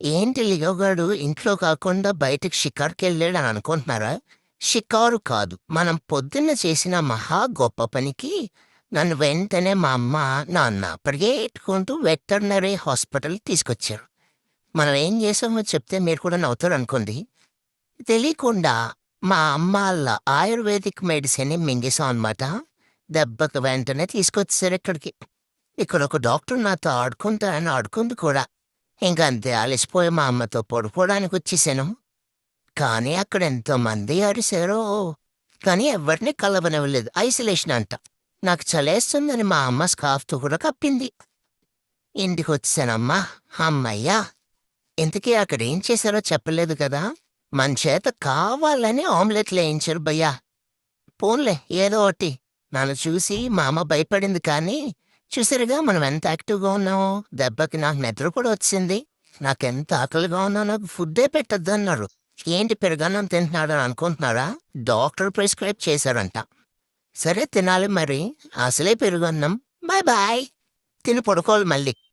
ఏంటి లియోగాడు ఇంట్లో కాకుండా బయటికి షికారుకెళ్ళాడని అనుకుంటున్నారా? షికారు కాదు. మనం పొద్దున్న చేసిన మహా గొప్ప పనికి నన్ను వెంటనే మా అమ్మ, నాన్న పరిగెట్టుకుంటూ వెటర్నరీ హాస్పిటల్ తీసుకొచ్చారు. మనం ఏం చేసామో చెప్తే మీరు కూడా నవ్వుతారనుకోండి. తెలీకుండా మా అమ్మ ఆళ్ళ ఆయుర్వేదిక్ మెడిసిన్‌ని మింగేసాం అనమాట. దెబ్బకి వెంటనే తీసుకొచ్చేసారు ఇక్కడికి. ఇక్కడొక డాక్టర్ నాతో ఆడుకుంటానని ఆడుకుంది కూడా. ఇంకంతే అలసిపోయి మా అమ్మతో పడుకోవడానికొచ్చేసాను. కానీ అక్కడ ఎంతోమంది అరిసారో! కానీ ఎవ్వరిని కలవనివ్వలేదు. ఐసోలేషన్ అంట. నాకు చలేస్తుందని మా అమ్మ స్కార్ఫ్‌తో కూడా కప్పింది. ఇంటికొచ్చేసానమ్మా! హమ్మయ్య! ఇంతకీ అక్కడేం చేశారో చెప్పలేదు కదా! మనచేత కావాలని ఆమ్లెట్‌లేయించారు భయ్యా! పోన్లే ఏదో ఒకటి. నన్ను చూసి మా అమ్మ భయపడింది కానీ, చూసారుగా మనం ఎంత యాక్టివ్‌గా ఉన్నామో. దెబ్బకి నాకు నిద్ర కూడా వచ్చింది. నాకెంత ఆకలిగా ఉన్నా నాకు ఫుడ్డే పెట్టొద్దన్నారు. ఏంటి పెరుగన్నం తింటున్నాడని అనుకుంటున్నారా? డాక్టర్ ప్రిస్క్రైబ్ చేశారంట. సరే తినాలి మరి. అసలే పెరుగన్నం. Bye bye. తిని పడుకోవాలి మళ్ళీ.